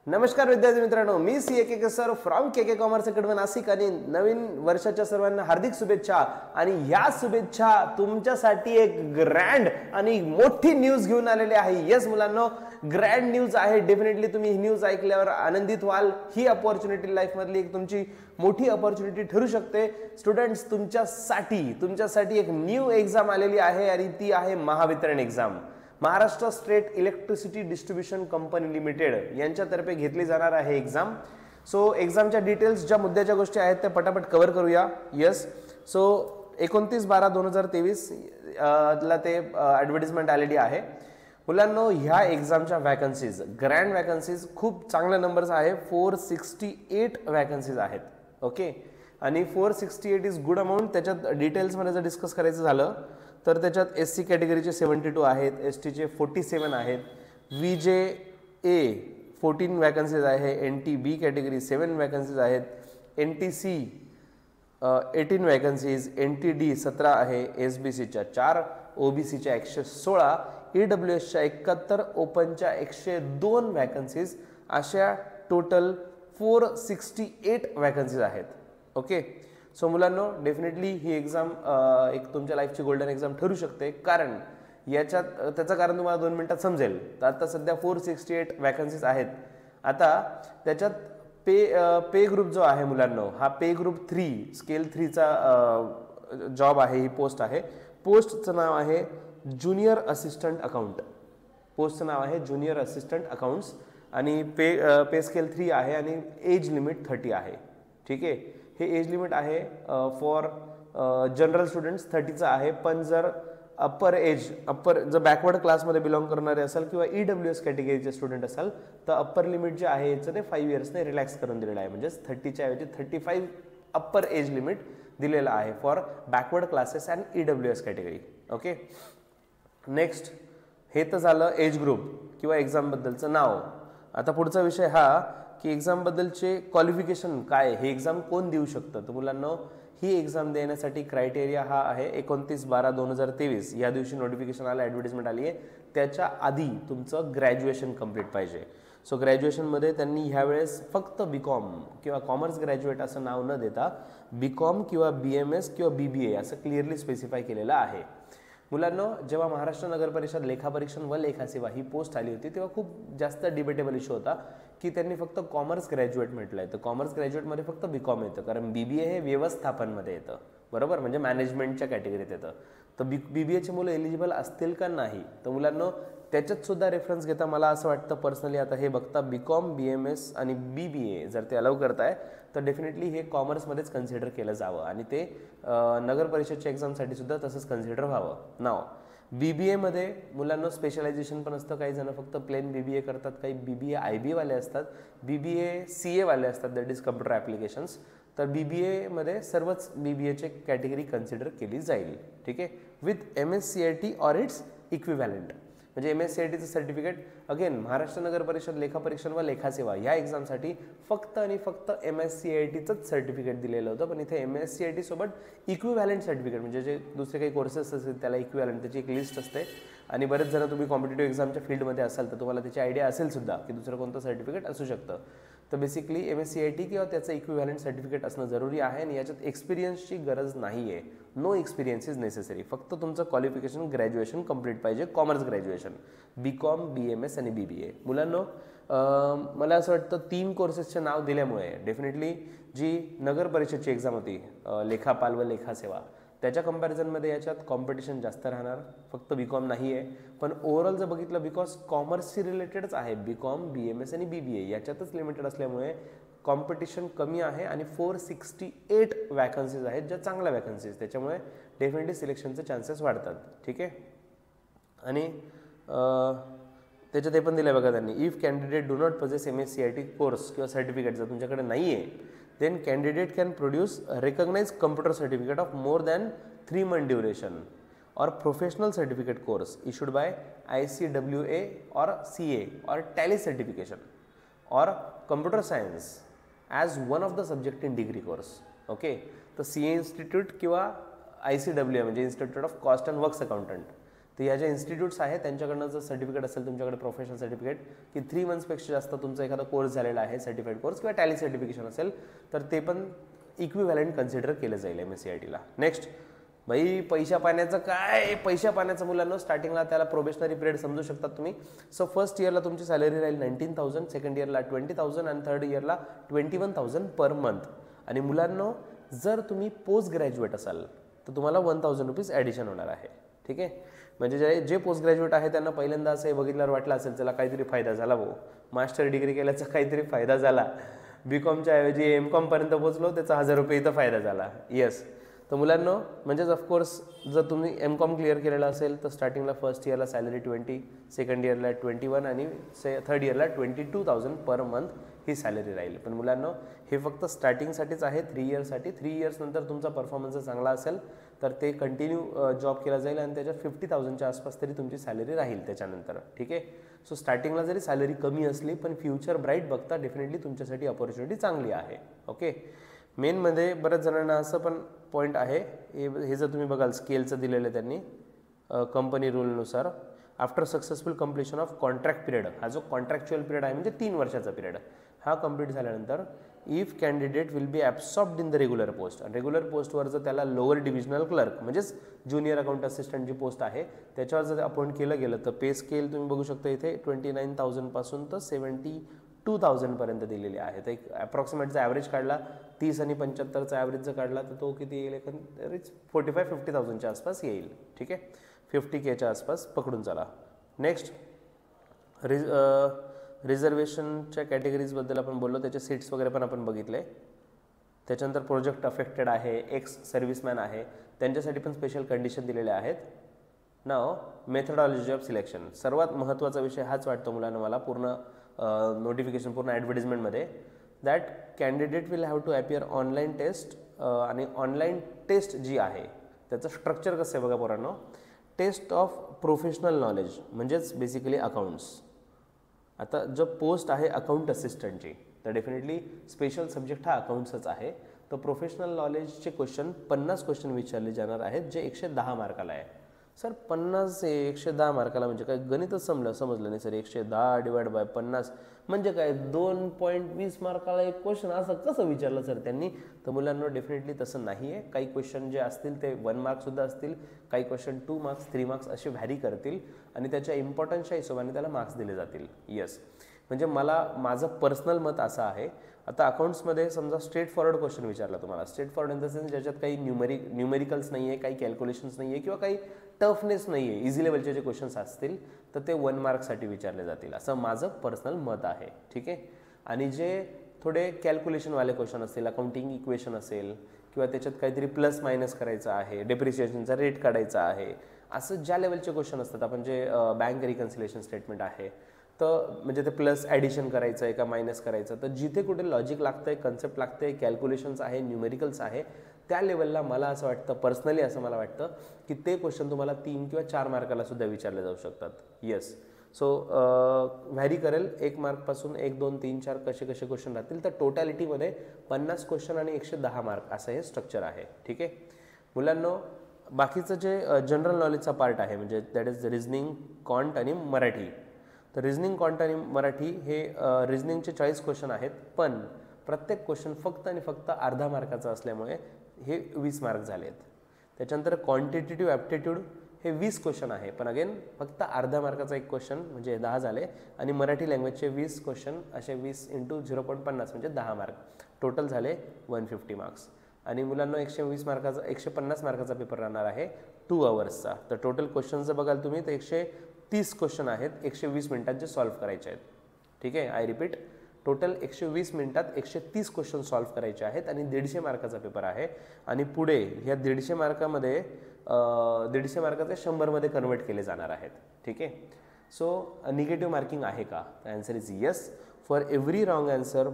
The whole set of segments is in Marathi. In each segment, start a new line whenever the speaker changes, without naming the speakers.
नमस्कार विद्यार्थी मित्रांनो, मी C K K sir from K commerce academy Nashik आणि नवीन वर्षाच्या सर्वांना हार्दिक शुभेच्छा। आणि ह्या शुभेच्छा तुमच्यासाठी एक ग्रँड आणि मोठी न्यूज घेऊन आलेली आहे। यस मुलांनो, ग्रँड न्यूज आहे। डेफिनेटली तुम्ही ही न्यूज ऐकल्यावर आनंदित व्हाल। ही अपॉर्च्युनिटी लाईफ मधली एक तुमची मोठी अपॉर्च्युनिटी ठरू शकते। स्टुडंट्स, तुमच्यासाठी एक न्यू एक्झाम आलेली आहे आणि ती आहे Mahavitaran exam. Maharashtra state electricity distribution company limited यांच्यातर्फे घेतली जाणार आहे एक्झाम। सो एक्झामच्या डिटेल्स, ज्या मुद्द्याच्या गोष्टी आहेत त्या पटापट कव्हर करूया। यस, सो 29/12/2023 ला ते ॲडव्हर्टाइजमेंट आलेली आहे। मुलांनो, ह्या एक्झामच्या वॅकन्सीज, ग्रँड वॅकन्सीज खूप चांगले नंबर्स आहे। 468 वॅकन्सीज आहेत। ओके, आणि 468 इज गुड अमाऊंट। त्याच्यात डिटेल्समध्ये जर डिस्कस करायचं झालं तर त्याच्यात SC कॅटेगरीचे 72 आहेत, STचे 47 आहेत, VJ A 14 वॅकन्सीज आहे, NTB कॅटेगरी 7 वॅकन्सीज आहेत, NTC 18 वॅकन्सीज, NTD 17 आहे, SBCच्या 4, OBCच्या 116, EWSच्या 71, ओपनच्या 102 वॅकन्सीज, अशा टोटल 468 वॅकन्सीज आहेत। ओके, सो मुलांनो, डेफिनेटली ही एक्झाम एक तुमच्या लाईफची गोल्डन एक्झाम ठरू शकते। कारण याच्यात त्याचं कारण तुम्हाला 2 मिनिटात समजेल। तर आता सध्या 468 वॅकन्सीज आहेत। आता त्याच्यात पे ग्रुप जो आहे मुलांनो, हा पे ग्रुप 3 स्केल 3चा जॉब आहे, ही पोस्ट आहे। पोस्टचं नाव आहे ज्युनियर असिस्टंट अकाउंट। पोस्टचं नाव आहे ज्युनियर असिस्टंट अकाउंट्स आणि पे स्केल 3 आहे आणि एज लिमिट 30 आहे। ठीक आहे, हे एज लिमिट आहे फॉर जनरल स्टुडंट्स 30चं आहे। पण जर जर बॅकवर्ड क्लासमध्ये बिलॉंग करणारे असाल किंवा EWS कॅटेगरीचे स्टुडंट असाल तर अप्पर लिमिट जे आहे याचं ते 5 इयर्सने रिलॅक्स करून दिलेलं आहे। म्हणजे 30च्या ऐवजी 35 अप्पर एज लिमिट दिलेलं आहे for backward classes and EWS category. Okay, next, हे तर झालं एज ग्रुप किंवा एक्झामबद्दलचं नाव। आता पुढचा विषय हा की एक्झामबद्दलचे क्वालिफिकेशन काय, हे एक्झाम कोण देऊ शकतं। तर मुलांनो, ही एक्झाम देण्यासाठी क्रायटेरिया हा आहे 29/12/2023 या दिवशी नोटिफिकेशन आलं, ॲडव्हर्टाइजमेंट आली आहे। त्याच्या आधी तुमचं ग्रॅज्युएशन कंप्लीट पाहिजे। सो ग्रॅज्युएशनमध्ये त्यांनी ह्यावेळेस फक्त BCom किंवा कॉमर्स ग्रॅज्युएट असं नाव न देता BCom किंवा BMS किंवा BBA असं क्लिअरली स्पेसिफाय केलेलं आहे। मुलांनो, जेव्हा महाराष्ट्र नगर परिषद लेखापरीक्षण व लेखासेवा ही पोस्ट आली होती तेव्हा खूप जास्त डिबेटेबल इश्यू होता की त्यांनी फक्त कॉमर्स ग्रॅज्युएट म्हटलंय। तर कॉमर्स ग्रॅज्युएटमध्ये फक्त BCom येतं, कारण BBA हे व्यवस्थापनमध्ये येतं, बरोबर, म्हणजे मॅनेजमेंटच्या कॅटेगरीत येतं। तर BBAचे मुलं एलिजिबल असतील का नाही, तर मुलांनो त्याच्यात सुद्धा रेफरन्स घेता मला असं वाटतं पर्सनली, आता हे बघता BCom BMS आणि BBA जर ते अलाउ करताय तर डेफिनेटली हे कॉमर्समध्येच कन्सिडर केलं जावं आणि ते नगर परिषदच्या एक्झामसाठी सुद्धा तसंच कन्सिडर व्हावं। नाव BBA मध्ये मुलांना स्पेशलायझेशन पण असतं। काही जण फक्त प्लेन BBA करतात, काही BBA IB वाले असतात, BBA CA वाले असतात, दॅट इज कम्प्युटर ॲप्लिकेशन्स। तर BBA मध्ये सर्वच BBAचे कॅटेगरी कन्सिडर केली जाईल। ठीक आहे, with MSCIT or it's equivalent. म्हणजे MSCITचं सर्टिफिकेट, अगेन महाराष्ट्र नगर परिषद लेखापरीक्षण व लेखासेवा या एक्झामसाठी फक्त आणि फक्त MSCITचंच सर्टिफिकेट दिलेलं होतं। पण इथे MSCIT सोबत इक्विव्हॅलंट सर्टिफिकेट, म्हणजे जे दुसरे काही कोर्सेस असतील त्याला इक्विव्हॅलंट, त्याची एक लिस्ट असते। आणि बरेच जण तुम्ही कॉम्पिटेटिव्ह एक्झामच्या फील्डमध्ये असाल तर तुम्हाला त्याची आयडिया असेल सुद्धा की दुसरं कोणतं सर्टिफिकेट असू शकतं। तर बेसिकली MSCIT किंवा त्याचं इक्विव्हॅलंट सर्टिफिकेट असणं जरुरी आहे आणि याच्यात एक्सपिरियन्सची गरज नाही आहे। नो एक्सपिरियन्स इज नेसेसरी, फक्त तुमचं क्वालिफिकेशन ग्रॅज्युएशन कंप्लीट पाहिजे, कॉमर्स ग्रॅज्युएशन, BCom BMS आणि BBA। मुलांनो, मला असं वाटतं 3 कोर्सेसचे नाव दिल्यामुळे डेफिनेटली जी नगर परिषदची एक्झाम होती लेखापाल व लेखासेवा त्याच्या कंपॅरिझनमध्ये याच्यात कॉम्पिटिशन जास्त राहणार। फक्त BCom नाही आहे, पण ओव्हरऑल जर बघितलं बिकॉज कॉमर्सशी रिलेटेडच आहे BCom BMS आणि BBA याच्यातच लिमिटेड असल्यामुळे कॉम्पिटिशन कमी आहे आणि 468 वॅकन्सीज आहेत, ज्या चांगल्या वॅकन्सीज, त्याच्यामुळे डेफिनेटली सिलेक्शनचे चान्सेस वाढतात। ठीक आहे, आणि त्याच्यात हे पण दिलं आहे बघा त्यांनी, if candidate do not possess MSCIT course किंवा सर्टिफिकेट जर तुमच्याकडे नाही आहे, then candidate can produce recognise computer certificate of more than 3 month duration or professional certificate course issued by ICWA or CA or Tally certification or computer science as one of the subject in degree course. Okay, तर CA इन्स्टिट्यूट किंवा ICWA म्हणजे institute of cost and works accountant तर ह्या ज्या इन्स्टिट्यूट्स आहेत त्यांच्याकडनं जर सर्टिफिकेट असेल तुमच्याकडे प्रोफेशनल सर्टिफिकेट की 3 मंथ्सपेक्षा जास्त तुमचा एखादा कोर्स झालेला आहे सर्टिफाईड कोर्स किंवा टॅली सर्टिफिकेशन असेल तर ते पण इक्विव्हॅलंट कन्सिडर केलं जाईल MSCITला. नेक्स्ट भाई पैशा पाण्याचं मुलांना स्टार्टिंगला त्याला प्रोबेशनरी पिरियड समजू शकतात तुम्ही. सो फर्स्ट इयरला तुमची सॅलरी राहील 19,000, सेकंड इयरला 20,000 आणि थर्ड इयरला 21,000 पर मंथ. आणि मुलांना जर तुम्ही पोस्ट ग्रॅज्युएट असाल तर तुम्हाला 1,000 रुपीज ॲडिशन होणार आहे. ठीक आहे, म्हणजे जे पोस्ट ग्रॅज्युएट आहे त्यांना पहिल्यांदा असं हे बघितल्यावर वाटलं असेल त्याला काहीतरी फायदा झाला भाऊ, मास्टर डिग्री केल्याचा काहीतरी फायदा झाला, BComच्या ऐवजी MCom पर्यंत पोहोचलो त्याचा 1,000 रुपये इथं फायदा झाला. येस, तर मुलांना म्हणजेच ऑफकोर्स जर तुम्ही MCom क्लिअर केलेलं असेल तर स्टार्टिंगला फर्स्ट इयरला सॅलरी 20, सेकंड इयरला 21 आणि थर्ड इयरला 22,000 पर मंथ ही सॅलरी राहील. पण मुलांना हे फक्त स्टार्टिंगसाठीच आहे 3 इयर्ससाठी. 3 इयर्स नंतर तुमचा परफॉर्मन्स चांगला असेल तर ते कंटिन्यू जॉब केला जाईल आणि त्याच्यात 50,000च्या आसपास तरी तुमची सॅलरी राहील त्याच्यानंतर. ठीक आहे, सो स्टार्टिंगला जरी सॅलरी कमी असली पण फ्युचर ब्राईट बघता डेफिनेटली तुमच्यासाठी अपॉर्च्युनिटी चांगली आहे. ओके, मेनमध्ये बऱ्याच जणांना असं पण पॉईंट आहे, हे जर तुम्ही बघाल स्केलचं दिलेलं आहे त्यांनी कंपनी रूलनुसार after successful completion of contract period, हा जो कॉन्ट्रॅक्च्युअल पिरियड आहे म्हणजे 3 वर्षाचा पिरियड हा कंप्लीट झाल्यानंतर if candidate will be absorbed in the regular post, आणि रेग्युलर पोस्टवर जर त्याला लोअर डिव्हिजनल क्लर्क म्हणजेच ज्युनियर अकाउंट असिस्टंट जी पोस्ट आहे त्याच्यावर जर अपॉइंट केलं गेलं तर पे स्केल तुम्ही बघू शकता इथे 29,000 पासून तर 72,000 पर्यंत दिलेली आहे. तर एक अप्रॉक्सिमेटचा ॲव्हरेज काढला 30 आणि 75चा ॲव्हरेज जर काढला तर तो किती येईल, एकंदरीत 45-50,000च्या आसपास येईल. ठीक आहे, 50Kच्या आसपास पकडून चला. नेक्स्ट रिझर्वेशनच्या कॅटेगरीजबद्दल आपण बोललो, त्याचे सीट्स वगैरे पण आपण बघितले. त्याच्यानंतर प्रोजेक्ट अफेक्टेड आहे, एक्स सर्व्हिसमॅन आहे, त्यांच्यासाठी पण स्पेशल कंडिशन दिलेल्या आहेत. नाव मेथडॉलॉजी ऑफ सिलेक्शन, सर्वात महत्त्वाचा विषय हाच वाटतो मुलांना मला पूर्ण नोटिफिकेशन पूर्ण ॲडव्हर्टिजमेंटमध्ये, that candidate will have to appear online test. आणि ऑनलाईन टेस्ट जी आहे त्याचं स्ट्रक्चर कसं आहे बघा पोरांनो, टेस्ट ऑफ प्रोफेशनल नॉलेज म्हणजेच बेसिकली अकाउंट्स. आता जो पोस्ट आहे अकाउंट असिस्टंटची तर डेफिनेटली स्पेशल सब्जेक्ट हा अकाउंट्सच आहे. तर प्रोफेशनल नॉलेजचे 50 क्वेश्चन विचारले जाणार आहेत जे 110 मार्काला आहे. सर 50 110 मार्काला म्हणजे काय, गणितच समजलं नाही सर. 110 डिवाइड बाय 50 म्हणजे काय, 2.20 मार्काला एक क्वेश्चन असं कसं विचारलं सर त्यांनी. तर मुलांना डेफिनेटली तसं नाही आहे. काही क्वेश्चन जे असतील ते 1 मार्कसुद्धा असतील, काही क्वेश्चन 2 मार्क्स 3 मार्क्स असे व्हॅरी करतील आणि त्याच्या इम्पॉर्टन्सच्या हिशोबाने त्याला मार्क्स दिले जातील. येस, म्हणजे माझं पर्सनल मत असं आहे. आता अकाउंट्समध्ये समजा स्ट्रेट फॉरवर्ड क्वेश्चन विचारला तुम्हाला, straight forward in the sense ज्याच्यात काही न्यूमेरिकल्स नाही आहे, काही कॅल्क्युलेशन्स नाही आहे किंवा काही टफनेस नाही आहे, इझी लेवलचे जे क्वेश्चन्स असतील तर ते 1 मार्कसाठी विचारले जातील असं माझं पर्सनल मत आहे. ठीक आहे, आणि जे थोडे कॅल्क्युलेशनवाले क्वेश्चन असतील, अकाउंटिंग इक्वेशन असेल किंवा त्याच्यात काहीतरी प्लस मायनस करायचं आहे, डेप्रिसिएशनचा रेट काढायचा आहे, असं ज्या लेवलचे क्वेश्चन असतात, आपण जे बँक रिकन्सिलेशन स्टेटमेंट आहे तर म्हणजे ते प्लस ॲडिशन करायचं आहे का मायनस करायचं, तर जिथे कुठे लॉजिक लागतं आहे, कन्सेप्ट लागतं आहे, कॅल्क्युलेशन्स आहे, न्यूमेरिकल्स आहे, त्या लेवलला मला असं वाटतं, पर्सनली असं मला वाटतं की ते क्वेश्चन तुम्हाला 3 किंवा 4 मार्काला सुद्धा विचारले जाऊ शकतात. येस, सो व्हॅरी करेल 1 मार्कपासून 1, 2, 3, 4 कसे क्वेश्चन राहतील. तर टोटॅलिटीमध्ये 50 क्वेश्चन आणि 110 मार्क असं हे स्ट्रक्चर आहे. ठीक आहे मुलांनो, बाकीचं जे जनरल नॉलेजचा पार्ट आहे म्हणजे दॅट इज रिझनिंग, कॉन्ट आणि मराठी. तर रिझनिंग, कॉन्ट आणि मराठी हे रिझनिंगचे 40 क्वेश्चन आहेत, पण प्रत्येक क्वेश्चन फक्त आणि फक्त अर्धा मार्काचा असल्यामुळे हे 20 मार्क झाले आहेत. त्याच्यानंतर क्वांटिटेटिव्ह ॲप्टिट्यूड हे 20 क्वेश्चन आहे, पण अगेन फक्त अर्धा मार्काचा एक क्वेश्चन म्हणजे 10 झाले. आणि मराठी लँग्वेजचे 20 क्वेश्चन असे 20 × 0.50 म्हणजे 10 मार्क, टोटल झाले 150 मार्क्स. आणि मुलांना 120 मार्काचा 150 मार्काचा पेपर राहणार आहे 2 आवर्सचा. तर टोटल क्वेश्चन जर बघाल तुम्ही तर 130 क्वेश्चन आहेत 120 मिनिटात जे सॉल्व्ह करायचे आहेत. ठीक आहे, आय रिपीट, टोटल 120 मिनिटात 130 क्वेश्चन सॉल्व्ह करायचे आहेत आणि 150 मार्काचा पेपर आहे. आणि पुढे ह्या 150 मार्कामध्ये 150 मार्काचे 100मध्ये कन्वर्ट केले जाणार आहेत. ठीक आहे, सो निगेटिव्ह मार्किंग आहे का, the answer is yes. For every wrong answer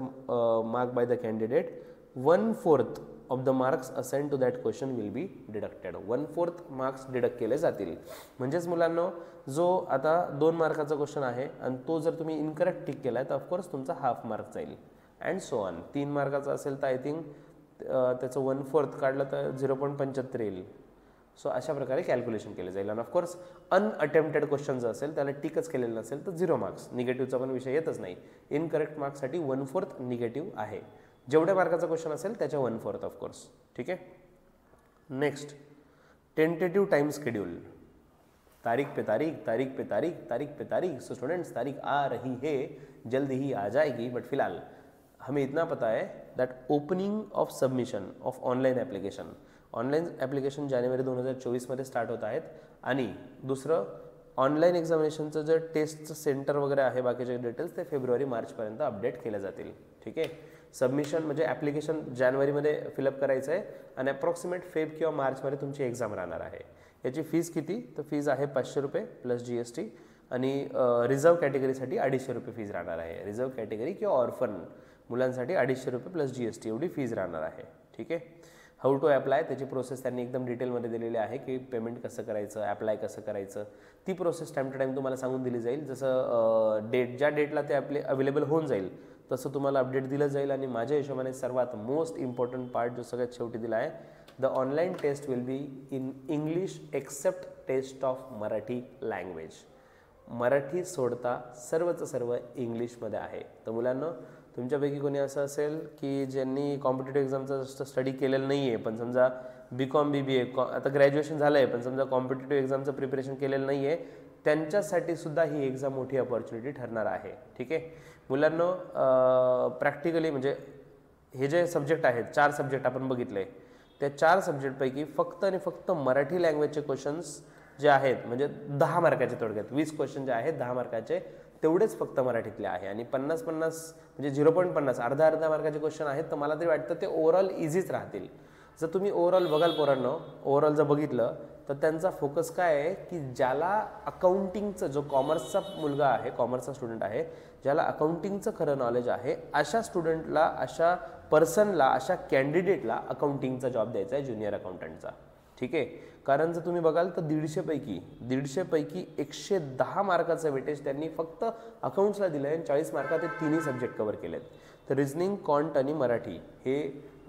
mark by the candidate 1/4 of the marks assign to that question will be deducted. 1/4 marks deduct केले जातील. म्हणजेच मुलांना जो आता 2 मार्काचा क्वेश्चन आहे आणि तो जर तुम्ही इनकरेक्ट टिक केला तर ऑफकोर्स तुमचा हाफ मार्क जाईल अँड सो ऑन. 3 मार्काचा असेल तर आय थिंक त्याचं 1/4 काढलं तर 0.75 येईल. सो अशा प्रकारे कॅल्क्युलेशन केलं जाईल. आणि ऑफकोर्स अनअटेम्प्टेड क्वेश्चन जर असेल त्याला टिकच केलेलं नसेल तर 0 मार्क्स, निगेटिव्हचा पण विषय येतच नाही. इनकरेक्ट मार्क्ससाठी 1/4 निगेटिव्ह आहे. जेवढ्या मार्काचा क्वेश्चन असेल त्याच्या 1/4 ऑफकोर्स. ठीक आहे. Next, tentative time schedule. तारीख पे तारीख, तारीख पे तारीख, तारीख पे तारीख. सो स्टूडेंट्स, तारीख आ रही है, जल्द ही आ जाएगी. बट फिलहाल हमें इतना पता है that opening of submission of online application, online application January 2024 start होत आहेत. आणि दुसरं, ऑनलाईन एक्झामिनेशनचं जे टेस्टचं सेंटर वगैरे आहे, बाकीचे डिटेल्स ते फेब्रुवारी मार्चपर्यंत अपडेट केले जातील. ठीक आहे. सबमिशन म्हणजे ॲप्लिकेशन जानेवारीमध्ये फिलअप करायचं आहे आणि अप्रॉक्सिमेट फेब किंवा मार्चमध्ये तुमची एक्झाम राहणार आहे. याची फीज किती, तर फीज आहे 500 रुपये प्लस GST. आणि रिझर्व कॅटेगरीसाठी 250 रुपये फीज राहणार आहे. रिझर्व कॅटेगरी किंवा ऑर्फन मुलांसाठी 250 रुपये प्लस GST एवढी फीज राहणार आहे. ठीक आहे. हाऊ टू ॲप्लाय, त्याची प्रोसेस त्यांनी एकदम डिटेलमध्ये दिलेली आहे की पेमेंट कसं करायचं, ॲप्लाय कसं करायचं. ती प्रोसेस टाईम टू टाईम तुम्हाला सांगून दिली जाईल. जसं ज्या डेटला ते अवेलेबल होऊन जाईल तसं तुम्हाला अपडेट दिलं जाईल. आणि माझ्या हिशोबाने सर्वात मोस्ट इम्पॉर्टंट पार्ट जो सगळ्यात शेवटी दिला आहे, the online test will be in English except test of Marathi language. Marathi सोडता सर्वच सर्व इंग्लिशमध्ये आहे. तर मुलांना, तुमच्यापैकी कोणी असं असेल की ज्यांनी कॉम्पिटेटिव्ह एक्झामचं स्टडी केलेलं नाही आहे, पण समजा BCom BBA आता ग्रॅज्युएशन झालं आहे, पण समजा कॉम्पिटेटिव्ह एक्झामचं प्रिपरेशन केलेलं नाही आहे, त्यांच्यासाठी सुद्धा ही एक्झाम मोठी अपॉर्च्युनिटी ठरणार आहे. ठीक आहे. मुलांना, प्रॅक्टिकली म्हणजे हे जे सब्जेक्ट आहेत, 4 सब्जेक्ट आपण बघितले, त्या 4 सब्जेक्टपैकी फक्त आणि फक्त मराठी लँग्वेजचे क्वेश्चन्स जे आहेत, म्हणजे 10 मार्काचे, थोडक्यात 20 क्वेश्चन जे आहेत 10 मार्काचे, तेवढेच फक्त मराठीतले आहे. आणि 50-50 म्हणजे 0.50 अर्धा मार्काचे क्वेश्चन आहेत. तर मला तरी वाटतं ते ओव्हरऑल इझीच राहतील. जर तुम्ही ओव्हरऑल बघाल पोरांनो, ओव्हरऑल जर बघितलं तर त्यांचा फोकस काय आहे की ज्याला अकाउंटिंगचं, जो कॉमर्सचा मुलगा आहे, कॉमर्सचा स्टुडंट आहे, ज्याला अकाउंटिंगचं खरं नॉलेज आहे, अशा स्टुडंटला, अशा पर्सनला, अशा कॅन्डिडेटला अकाउंटिंगचा जॉब द्यायचा आहे, ज्युनियर अकाउंटंटचा. ठीक आहे. कारण जर तुम्ही बघाल तर 150 पैकी 110 मार्काचं वेटेज त्यांनी फक्त अकाउंट्सला दिलं आहे आणि 40 मार्कात ते तिन्ही सब्जेक्ट कव्हर केलेत. तर रिझनिंग, क्वांट आणि मराठी हे,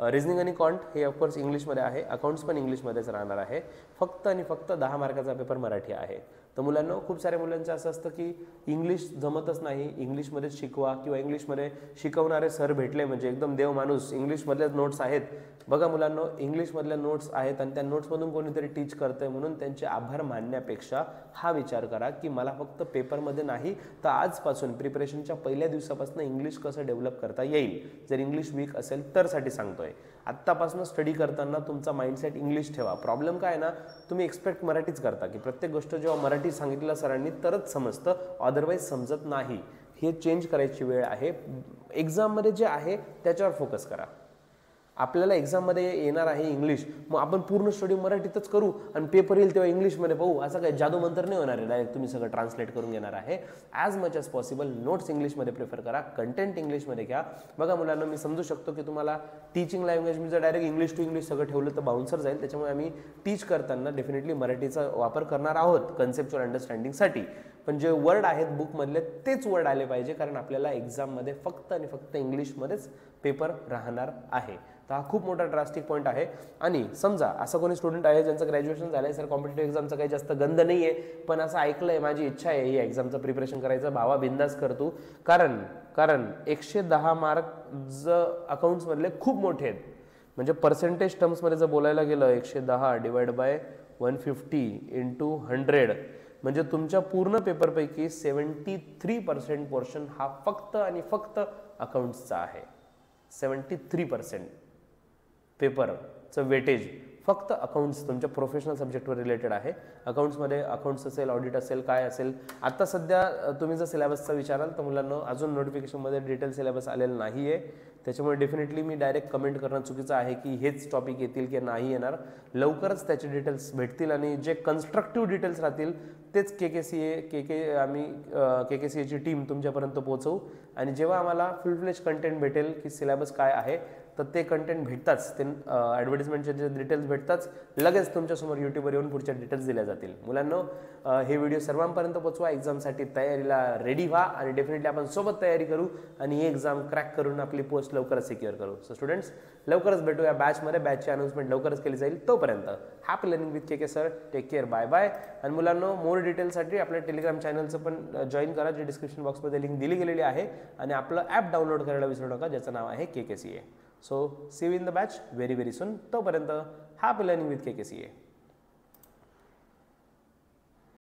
रिझनिंग आणि क्वांट हे ऑफकोर्स इंग्लिशमध्ये आहे, अकाउंट्स पण इंग्लिशमध्येच राहणार आहे. फक्त आणि फक्त 10 मार्काचा पेपर मराठी आहे. तर मुलांना, खूप साऱ्या मुलांचं असं असतं की इंग्लिश जमतच नाही, इंग्लिशमध्येच शिकवा, किंवा इंग्लिशमध्ये शिकवणारे सर भेटले म्हणजे एकदम देव माणूस, इंग्लिशमधल्याच नोट्स आहेत. बघा मुलांना, इंग्लिशमधल्या नोट्स आहेत आणि त्या नोट्समधून कोणीतरी टीच करतंय म्हणून त्यांचे आभार मानण्यापेक्षा हा विचार करा की मला फक्त पेपरमध्ये नाही तर आजपासून प्रिपरेशनच्या पहिल्या दिवसापासून इंग्लिश कसं डेव्हलप करता येईल. जर इंग्लिश वीक असेल तर साठी सांगतोय. आत्तापासून स्टडी करताना तुमचा माइंडसेट इंग्लिश ठेवा. प्रॉब्लेम काय ना, तुम्ही एक्सपेक्ट मराठीच करता की प्रत्येक गोष्ट जेव्हा मराठी सांगितलं सरांनी तरच समजतं, अदरवाईज समजत नाही. हे चेंज करायची वेळ आहे. एक्झाममध्ये जे आहे त्याच्यावर फोकस करा. आपल्याला एक्झाममध्ये येणार आहे इंग्लिश, मग आपण पूर्ण स्टडी मराठीतच करू आणि पेपर येईल तेव्हा इंग्लिशमध्ये पाहू, असं काही जादू मंत्र नाही होणार आहे. डायरेक्ट तुम्ही सगळं ट्रान्सलेट करून घेणार आहे. As much as possible notes इंग्लिशमध्ये प्रिफर करा, कंटेंट इंग्लिशमध्ये घ्या. बघा मुलांना, मी समजू शकतो की तुम्हाला टीचिंग लँग्वेज मी जर डायरेक्ट इंग्लिश टू इंग्लिश सगळं ठेवलं तर बाउन्सर जाईल. त्याच्यामुळे आम्ही टीच करताना डेफिनेटली मराठीचा वापर करणार आहोत कन्सेप्च्युअल अंडरस्टँडिंगसाठी. पण जे वर्ड आहेत बुकमधले तेच वर्ड आले पाहिजे, कारण आपल्याला एक्झाममध्ये फक्त आणि फक्त इंग्लिशमध्येच पेपर राहणार आहे. तर हा खूप मोठा ड्रास्टिक पॉईंट आहे. आणि समजा असं कोणी स्टुडंट आहे ज्यांचं ग्रॅज्युएशन झालं आहे, सर कॉम्पिटेटिव्ह एक्झामचा काही जास्त गंध नाही आहे, पण असं ऐकलं आहे, माझी इच्छा आहे ही एक्झामचं प्रिपरेशन करायचं, भावा बिंदास करतो. कारण 110 मार्क जर अकाउंट्समधले खूप मोठे आहेत. म्हणजे पर्सेंटेज टर्म्समध्ये जर बोलायला गेलं 110 डिवाइड बाय 150 इंटू 100 म्हणजे तुमच्या पूर्ण पेपरपैकी 73% पोर्शन हा फक्त आणि फक्त अकाउंट्सचा आहे. 73% पेपरचं वेटेज फक्त अकाउंट्स तुमच्या प्रोफेशनल सब्जेक्टवर रिलेटेड आहे. अकाउंट्समध्ये अकाउंट्स असेल, ऑडिट असेल, काय असेल. आता सध्या तुम्ही जर सिलेबसचा विचाराल तर मुलांना अजून नोटिफिकेशनमध्ये डिटेल सिलेबस आलेलं नाही आहे. त्याच्यामुळे डेफिनेटली मी डायरेक्ट कमेंट करणं चुकीचं आहे की हेच टॉपिक येतील की नाही येणार. लवकरच त्याचे डिटेल्स भेटतील आणि जे कन्स्ट्रक्टिव्ह डिटेल्स राहतील तेच आम्ही KKCAची टीम तुमच्यापर्यंत पोहोचवू. आणि जेव्हा आम्हाला फुल फ्लेज कंटेंट भेटेल की सिलेबस काय आहे तर ते कंटेंट भेटताच, ते ॲडव्हर्टिजमेंटचे जे डिटेल्स भेटताच लगेच तुमच्यासमोर यूट्यूबवर येऊन पुढच्या डिटेल्स दिल्या जातील. मुलांनो, हे व्हिडिओ सर्वांपर्यंत पोचवा, एक्झामसाठी तयारीला रेडी व्हा आणि डेफिनेटली आपण सोबत तयारी करू आणि ही एक्झाम क्रॅक करून आपली पोस्ट लवकरच सिक्युअर करू. सो स्टुडंट्स, लवकरच भेटू या बॅचमध्ये. बॅचची अनाउन्समेंट लवकरच केली जाईल. तोपर्यंत happy learning with K sir. Take care. Bye bye. आणि मुलांनो, मोर डिटेल्ससाठी आपल्या टेलिग्राम चॅनलचं पण जॉईन करा, जे डिस्क्रिप्शन बॉक्समध्ये लिंक दिली गेलेली आहे. आणि आपलं ॲप डाउनलोड करायला विसरू नका, ज्याचं नाव आहे KKCA. So see you in the batch very very soon. तोपर्यंत हॅपी लर्निंग विथ KKCA.